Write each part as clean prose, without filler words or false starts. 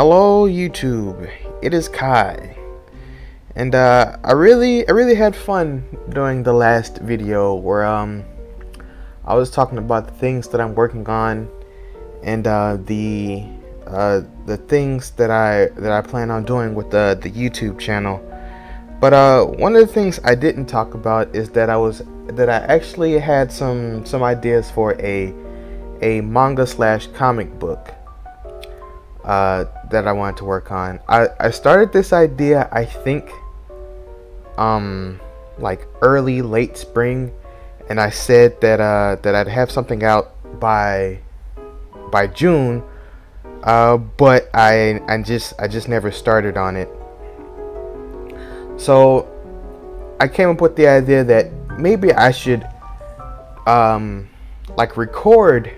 Hello YouTube, it is Kai, and I really had fun doing the last video where I was talking about the things that I'm working on and the things that I plan on doing with the YouTube channel. But one of the things I didn't talk about is that I actually had some ideas for a manga slash comic book that I wanted to work on. I started this idea, I think, like late spring, and I said that I'd have something out by June, but I just never started on it. So I came up with the idea that maybe I should like record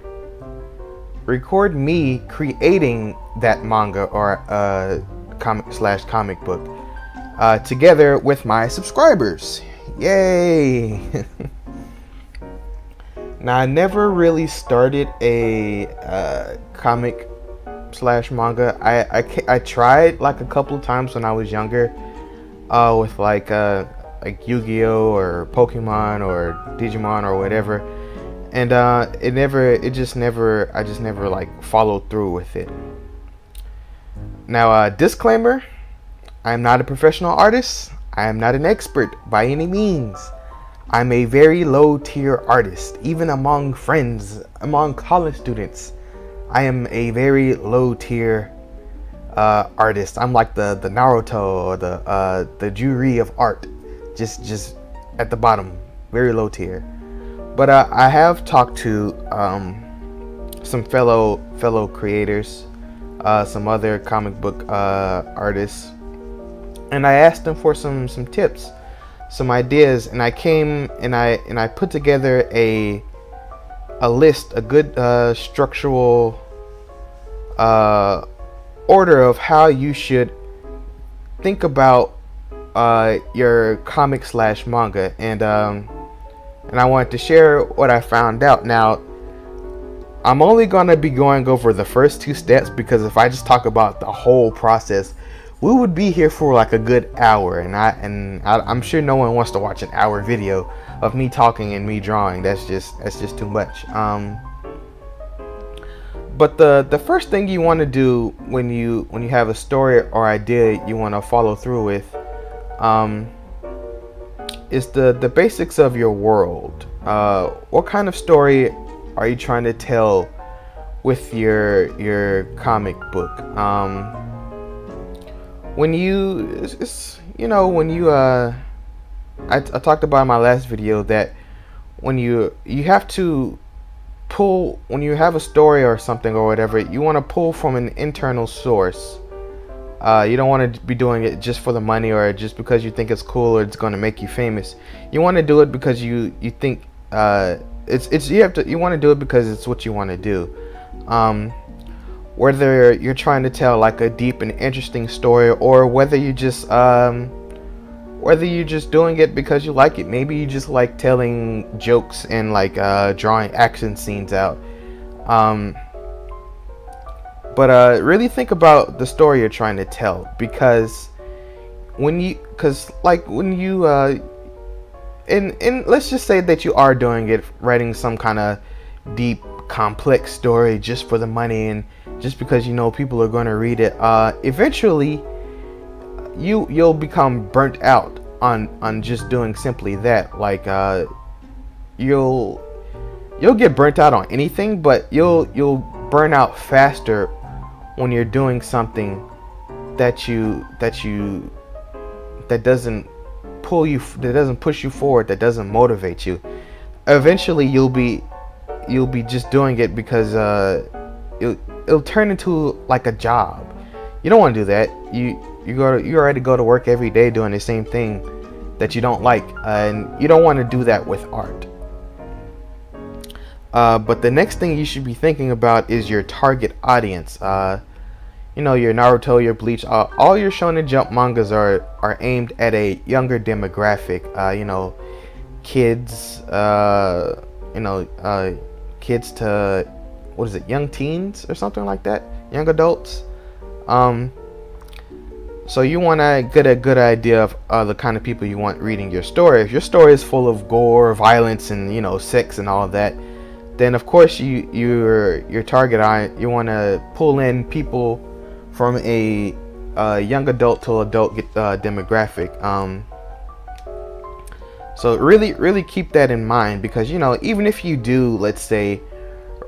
me creating that manga or comic book together with my subscribers. Yay! Now, I never really started a comic slash manga. I tried like a couple of times when I was younger, with like Yu-Gi-Oh or Pokemon or Digimon or whatever. And I just never like followed through with it. Now, disclaimer, I am not a professional artist. I am not an expert by any means. I'm a very low tier artist, even among friends, among college students. I am a very low tier artist. I'm like the Naruto or the Juri of art, just at the bottom, very low tier. But I have talked to some fellow creators, some other comic book artists, and I asked them for some tips, some ideas, and I came and I put together a list, a good structural order of how you should think about your comic slash manga, and I wanted to share what I found out. Now, I'm only going to be going over the first two steps, because if I just talk about the whole process, we would be here for like a good hour, and I'm sure no one wants to watch an hour video of me talking and me drawing. That's just too much. But the first thing you want to do when you have a story or idea you want to follow through with, is the basics of your world. What kind of story are you trying to tell with your comic book? I talked about in my last video that when you have to pull, when you have a story or something or whatever, you want to pull from an internal source. You don't want to be doing it just for the money or just because you think it's cool or it's going to make you famous. You want to do it because you think you want to do it because it's what you want to do. Whether you're trying to tell like a deep and interesting story, or whether you're just doing it because you like it. Maybe you just like telling jokes and like drawing action scenes out. But really think about the story you're trying to tell, because and let's just say that you are doing it, writing some kind of deep, complex story just for the money and just because you know people are going to read it. Eventually, you'll become burnt out on just doing simply that. Like you'll get burnt out on anything, but you'll burn out faster when you're doing something that doesn't pull you, that doesn't push you forward, that doesn't motivate you. Eventually you'll be just doing it because it'll turn into like a job. You don't want to do that. You already go to work every day doing the same thing that you don't like, and you don't want to do that with art. But the next thing you should be thinking about is your target audience. Your Naruto, your Bleach, all your Shonen Jump mangas are aimed at a younger demographic. Kids, kids to, what is it, young teens or something like that, young adults. So you want to get a good idea of the kind of people you want reading your story. If your story is full of gore, violence, and sex and all of that, then of course your target audience, you want to pull in people from a young adult to adult demographic. So really keep that in mind, because even if you do, let's say,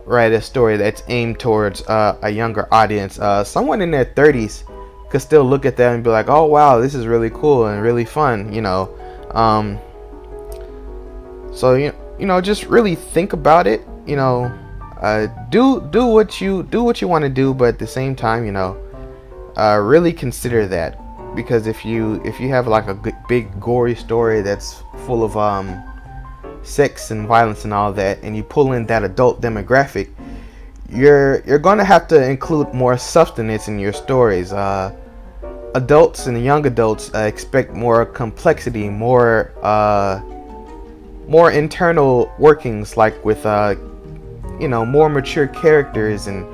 write a story that's aimed towards a younger audience, someone in their 30s could still look at that and be like, oh wow, this is really cool and really fun. So just really think about it. Do what you want to do, but at the same time, really consider that, because if you have like a big gory story that's full of sex and violence and all that, and you pull in that adult demographic, you're going to have to include more substance in your stories. Adults and young adults expect more complexity, more internal workings, like with more mature characters and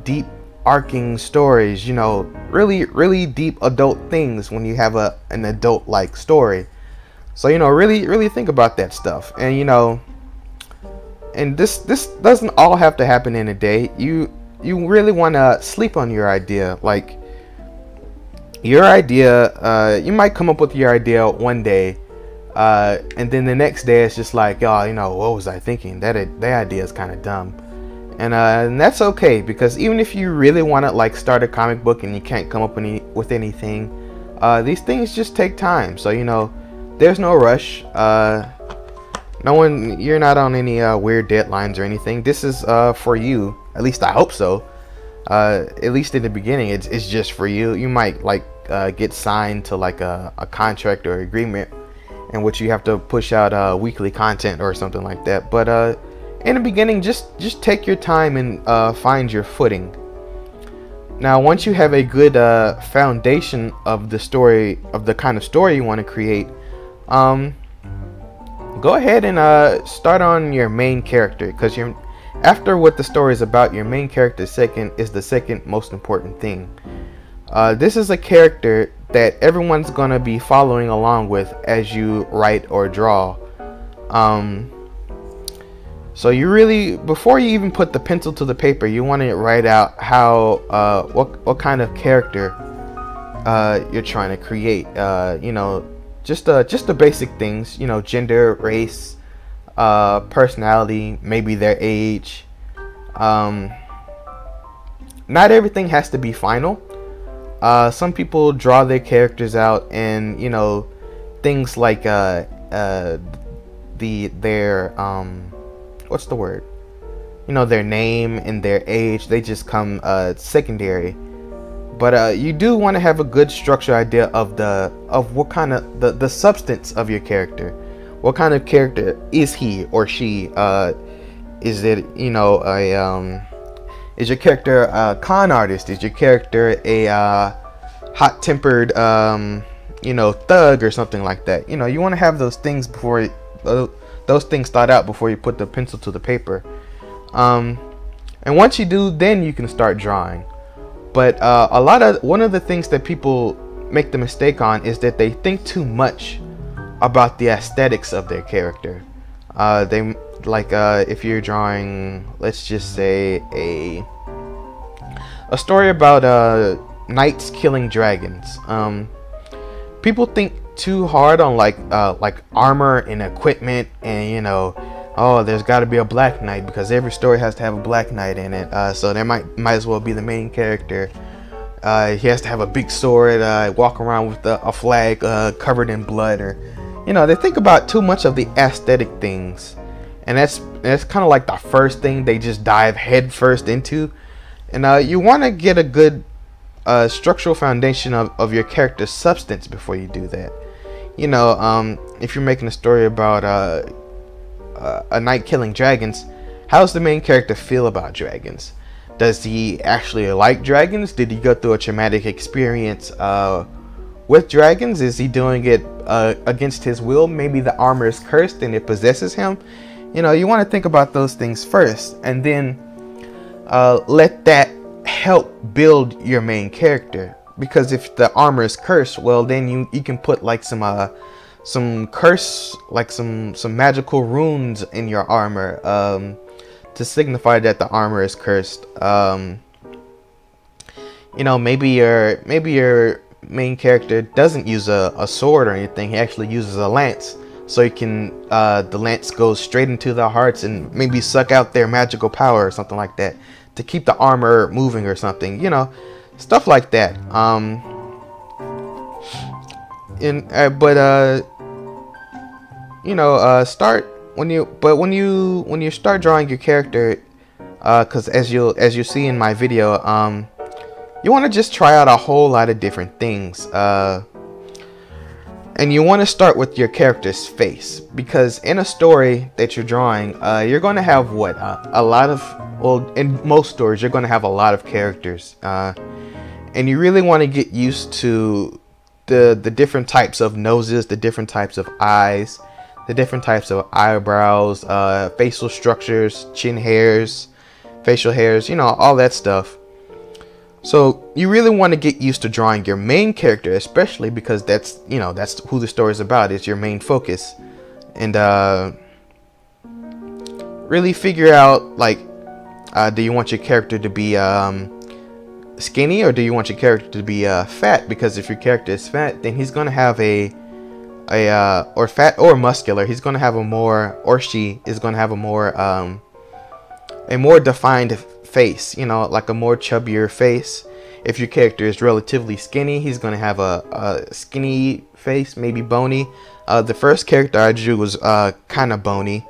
deep arcing stories, really deep adult things when you have an adult like story. So really think about that stuff. And and this doesn't all have to happen in a day. You really want to sleep on your idea. Like, your idea, you might come up with your idea one day, and then the next day it's just like, oh, what was I thinking? That idea is kind of dumb. And that's okay, because even if you really want to like start a comic book and you can't come up with anything, these things just take time. So there's no rush. You're not on any weird deadlines or anything. This is for you. At least I hope so. At least in the beginning, it's just for you. You might like get signed to like a contract or agreement in which you have to push out weekly content or something like that. But in the beginning, just take your time and find your footing. Now, once you have a good foundation of the story, of the kind of story you want to create, go ahead and start on your main character, because after what the story is about, your main character is the second most important thing. This is a character that everyone's gonna be following along with as you write or draw. So you really, before you even put the pencil to the paper, you want to write out how what kind of character you're trying to create. Just the basic things. Gender, race, personality, maybe their age. Not everything has to be final. Some people draw their characters out, and things like what's the word? Their name and their age, they just come secondary. But you do want to have a good structure idea of what kind of the substance of your character. What kind of character is he or she? Is it is your character a con artist? Is your character a hot-tempered thug or something like that? You want to have those things before those things thought out before you put the pencil to the paper. And once you do, then you can start drawing. But one of the things that people make the mistake on is that they think too much about the aesthetics of their character. They like if you're drawing, let's just say a story about knights killing dragons. People think too hard on like armor and equipment, and oh, there's got to be a black knight because every story has to have a black knight in it. So there might as well be the main character. He has to have a big sword, walk around with a flag covered in blood, or they think about too much of the aesthetic things, and that's kind of like the first thing they just dive head first into. And you want to get a good structural foundation of your character's substance before you do that. If you're making a story about a knight killing dragons, how's the main character feel about dragons? Does he actually like dragons? Did he go through a traumatic experience with dragons? Is he doing it against his will? Maybe the armor is cursed and it possesses him. You want to think about those things first, and then let that help build your main character. Because if the armor is cursed, well, then you can put like some curse, like some magical runes in your armor, to signify that the armor is cursed. You know, maybe your main character doesn't use a sword or anything. He actually uses a lance, so you can the lance goes straight into their hearts and maybe suck out their magical power or something like that to keep the armor moving or something. You know, stuff like that. You know, start when you start drawing your character, because as you see in my video, you want to just try out a whole lot of different things, and you want to start with your character's face, because in a story that you're drawing, you're going to have a lot of, well, in most stories you're going to have a lot of characters, and you really want to get used to the different types of noses, the different types of eyes, the different types of eyebrows, facial structures, chin hairs, facial hairs, you know, all that stuff. So you really want to get used to drawing your main character, especially because that's who the story is about. It's your main focus. And really figure out, like, do you want your character to be skinny, or do you want your character to be fat? Because if your character is fat, then he's going to have or fat or muscular, he's going to have a more, or she is going to have a more defined face, you know, like a more chubbier face. If your character is relatively skinny, he's going to have a skinny face, maybe bony. The first character I drew was kind of bony,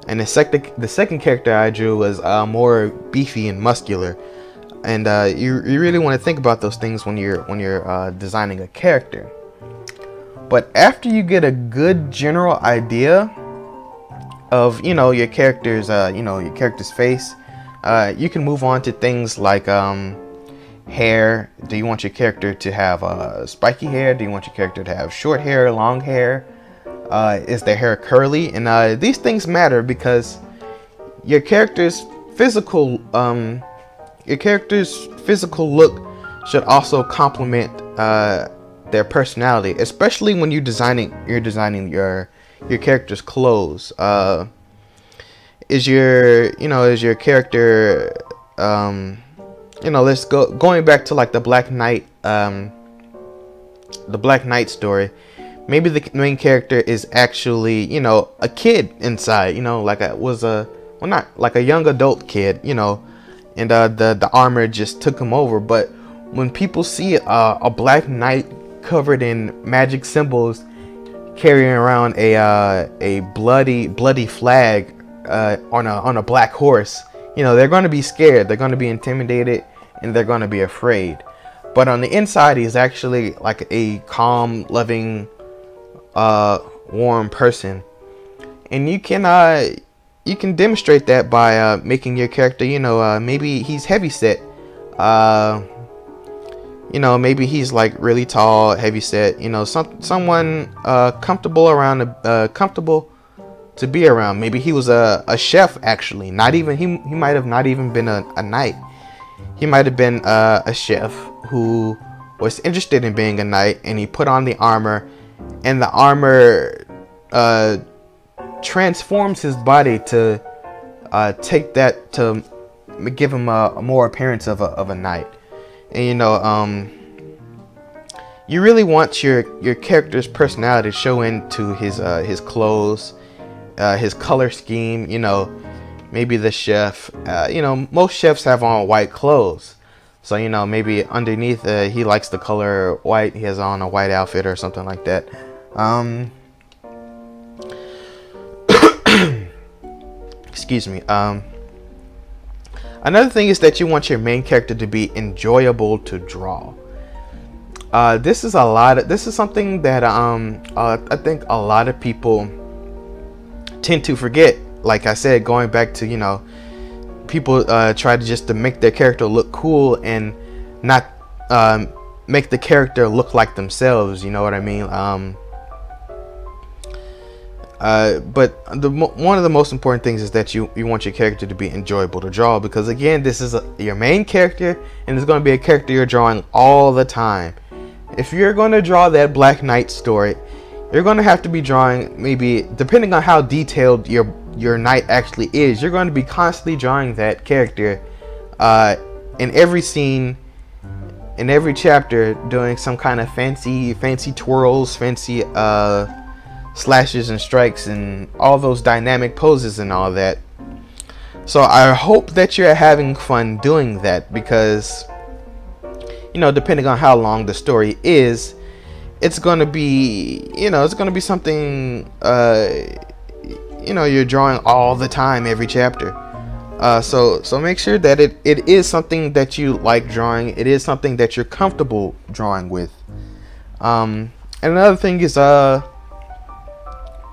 and the second character I drew was more beefy and muscular. And you really want to think about those things when you're designing a character. But after you get a good general idea of, you know, your character's face, you can move on to things like hair. Do you want your character to have spiky hair? Do you want your character to have short hair, long hair? Is their hair curly? And these things matter because your character's physical look should also complement their personality, especially when you're designing your character's clothes. Is your character, let's going back to like the Black Knight story. Maybe the main character is actually, you know, a kid inside, you know, like not like a young adult kid, you know, and the armor just took him over. But when people see a Black Knight covered in magic symbols, carrying around a bloody flag on a black horse, you know, they're going to be scared, they're going to be intimidated, and they're going to be afraid. But on the inside, he's actually like a calm, loving, warm person. And you can demonstrate that by making your character, you know, maybe he's heavyset. You know, maybe he's like really tall, heavyset. You know, someone comfortable to be around. Maybe he was a chef, actually. He might have not even been a knight. He might have been a chef who was interested in being a knight, and he put on the armor, and the armor transforms his body to take that to give him a more appearance of a knight. And you know, you really want your character's personality to show into his clothes, his color scheme. You know, maybe the chef. You know, most chefs have on white clothes, so you know, maybe underneath he likes the color white. He has on a white outfit or something like that. Excuse me. Another thing is that you want your main character to be enjoyable to draw. This is something that I think a lot of people tend to forget. Like I said, going back to, you know, people try to make their character look cool and not make the character look like themselves. You know what I mean? But one of the most important things is that you want your character to be enjoyable to draw, because again, this is your main character, and it's going to be a character you're drawing all the time. If you're going to draw that Black Knight story, you're going to have to be drawing, maybe depending on how detailed your knight actually is, you're going to be constantly drawing that character in every scene, in every chapter, doing some kind of fancy twirls, fancy slashes and strikes and all those dynamic poses and all that. So I hope that you're having fun doing that, because you know, depending on how long the story is, it's going to be, you know, it's going to be something you know, you're drawing all the time, every chapter. So make sure that it is something that you like drawing. It is something that you're comfortable drawing with. And another thing is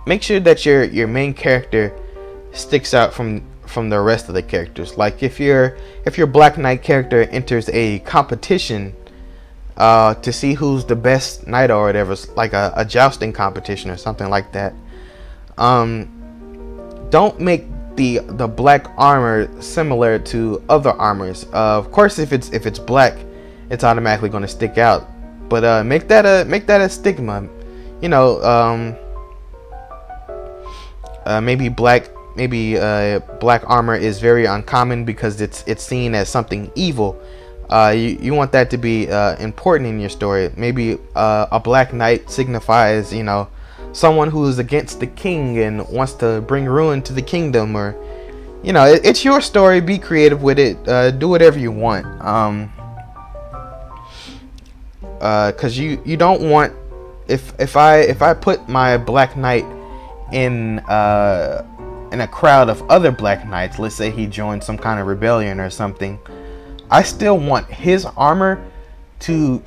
make sure that your main character sticks out from the rest of the characters. Like if your Black Knight character enters a competition to see who's the best knight or whatever, like a jousting competition or something like that, don't make the black armor similar to other armors. Of course, if it's black, it's automatically going to stick out, but make that a stigma. You know, maybe black armor is very uncommon because it's seen as something evil. You want that to be important in your story. Maybe a Black Knight signifies, you know, someone who is against the king and wants to bring ruin to the kingdom, or you know, it's your story. Be creative with it. Do whatever you want. Because you don't want, if I put my Black Knight in a crowd of other Black Knights, let's say he joined some kind of rebellion or something, I still want his armor to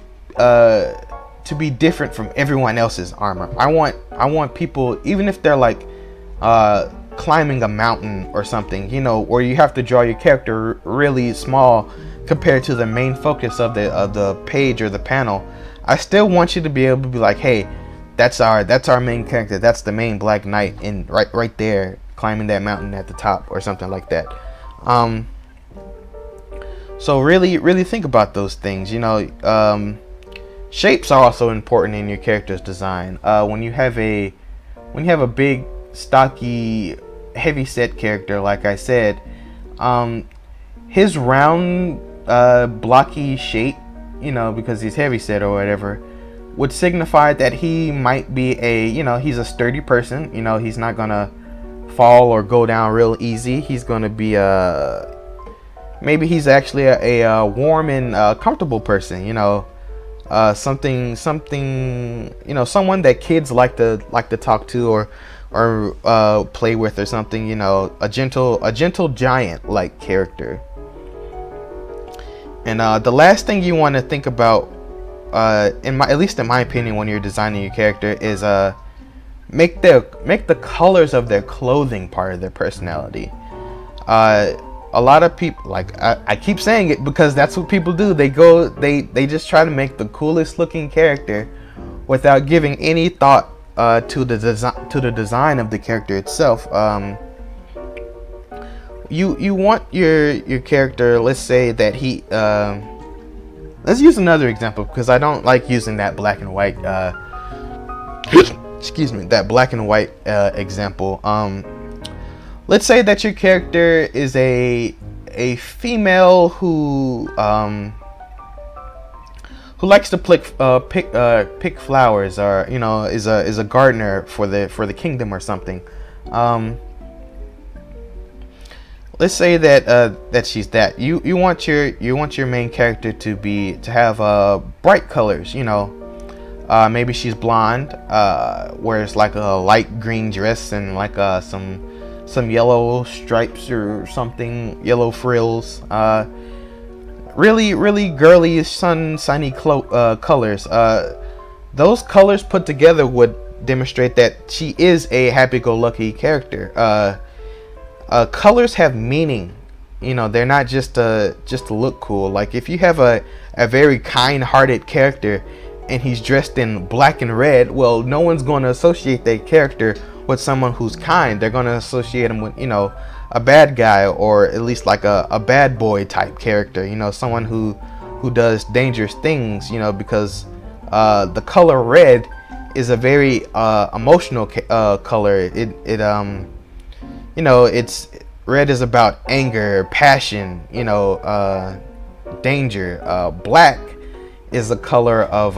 be different from everyone else's armor. I want people, even if they're like climbing a mountain or something, you know, where you have to draw your character really small compared to the main focus of the page or the panel, I still want you to be able to be like, hey, that's our main character, that's the main Black Knight in right there climbing that mountain at the top or something like that. So really think about those things. You know, shapes are also important in your character's design. When you have a big, stocky, heavy set character, like I said, his round, blocky shape, you know, because he's heavy set or whatever, would signify that he might be he's a sturdy person. You know, he's not gonna fall or go down real easy. He's gonna be maybe he's actually a warm and comfortable person. You know, something, you know, someone that kids like to talk to or play with or something. You know, a gentle giant like character. And the last thing you want to think about, at least in my opinion, when you're designing your character, is make the colors of their clothing part of their personality. A lot of people, like I keep saying it because that's what people do. They just try to make the coolest looking character without giving any thought to the design of the character itself. You want your character, let's say that he let's use another example, because I don't like using that black and white excuse me, that black and white example. Let's say that your character is a female who likes to pick flowers, or you know, is a gardener for the kingdom or something. Let's say that she's that. You want your main character to have bright colors. You know, maybe she's blonde, wears like a light green dress and like some yellow stripes or something, yellow frills. Really girly sunny colors. Those colors put together would demonstrate that she is a happy-go-lucky character. Colors have meaning. You know, they're not just to look cool. Like if you have a very kind-hearted character, and he's dressed in black and red, well, no one's going to associate that character with someone who's kind. They're going to associate him with, you know, a bad guy, or at least like a bad boy type character, you know, someone who does dangerous things, you know, because the color red is a very emotional color. You know, it's red is about anger, passion, you know, danger. Black is a color of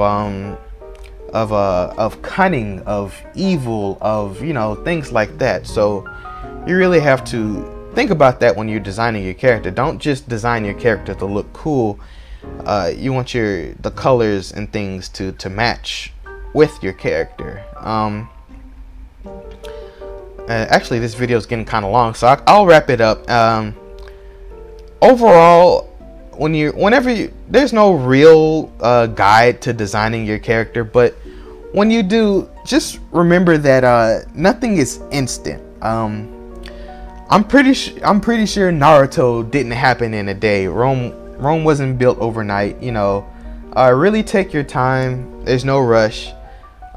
cunning, of evil, of, you know, things like that. So you really have to think about that when you're designing your character. Don't just design your character to look cool. You want the colors and things to match with your character. Actually, this video is getting kind of long, so I'll wrap it up. Overall, there's no real guide to designing your character, but when you do, just remember that nothing is instant. I'm pretty sure Naruto didn't happen in a day. Rome wasn't built overnight. You know, really take your time. There's no rush.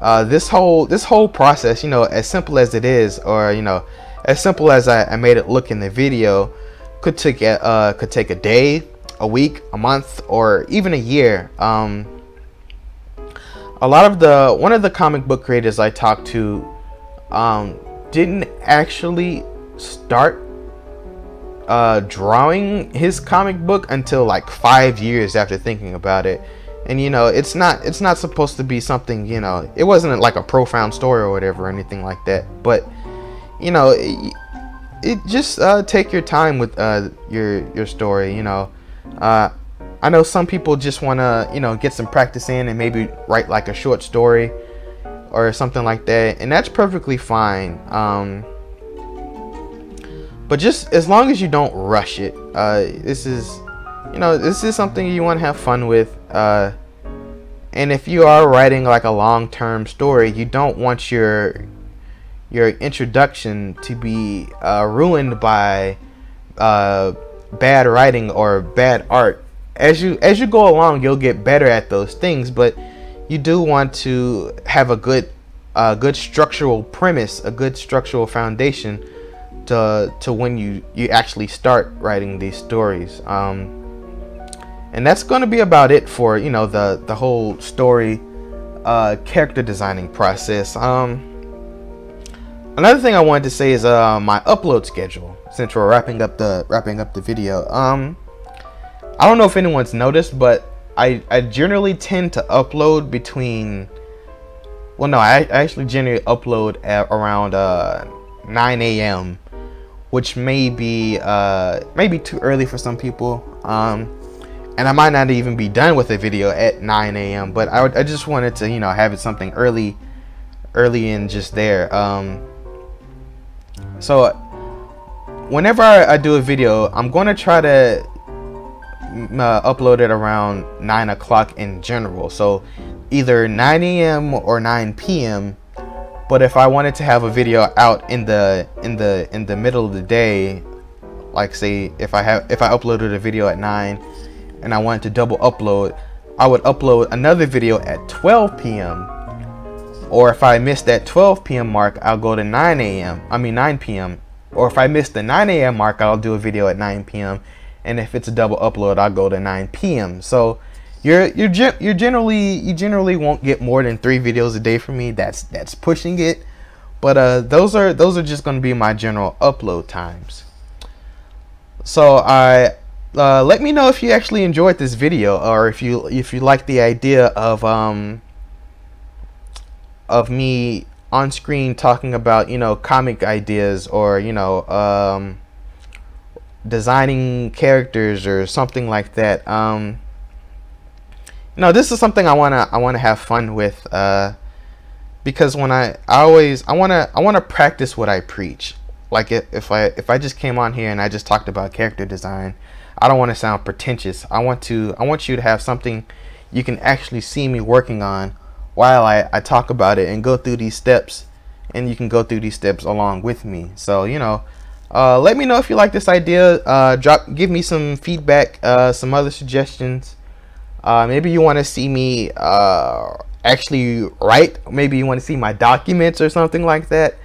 This whole process, you know, as simple as it is, or, you know, as simple as I made it look in the video, could take a day, a week, a month, or even a year. One of the comic book creators I talked to didn't actually start drawing his comic book until like 5 years after thinking about it. And, you know, it's not supposed to be something, you know, it wasn't like a profound story or whatever, or anything like that. But, you know, it just take your time with your story. You know, I know some people just want to, you know, get some practice in and maybe write like a short story or something like that, and that's perfectly fine. But just as long as you don't rush it, this is something you want to have fun with. And if you are writing like a long-term story, you don't want your introduction to be ruined by bad writing or bad art. As you go along, you'll get better at those things, but you do want to have a good structural premise, a good structural foundation to when you actually start writing these stories. And that's going to be about it for, you know, the whole story character designing process. Another thing I wanted to say is my upload schedule, since we're wrapping up the video. I don't know if anyone's noticed, but I generally tend to upload between, well, no, I actually generally upload at around 9 a.m., which may be too early for some people. And I might not even be done with a video at 9 a.m. But I just wanted to, you know, have it something early and just there. So whenever I do a video, I'm going to try to upload it around 9 o'clock in general. So either 9 a.m. or 9 p.m. But if I wanted to have a video out in the middle of the day, like say if I uploaded a video at 9 and I wanted to double upload, I would upload another video at 12 p.m. Or if I missed that 12 p.m. mark, I'll go to 9 p.m. Or if I missed the 9 a.m. mark, I'll do a video at 9 p.m. And if it's a double upload, I'll go to 9 p.m. So you generally won't get more than 3 videos a day from me. That's pushing it. But those are just going to be my general upload times. So let me know if you actually enjoyed this video, or if you like the idea of me on screen talking about, you know, comic ideas, or, you know, designing characters or something like that. You know, this is something I wanna have fun with, because when I wanna practice what I preach. Like if I just came on here and I just talked about character design, I don't want to sound pretentious. I want you to have something you can actually see me working on while I talk about it and go through these steps, and you can go through these steps along with me. So, you know, let me know if you like this idea. Give me some feedback, some other suggestions. Maybe you want to see me actually write. Maybe you want to see my documents or something like that.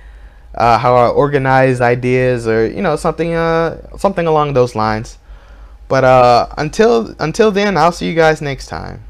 How I organize ideas, or something along those lines. But until then, I'll see you guys next time.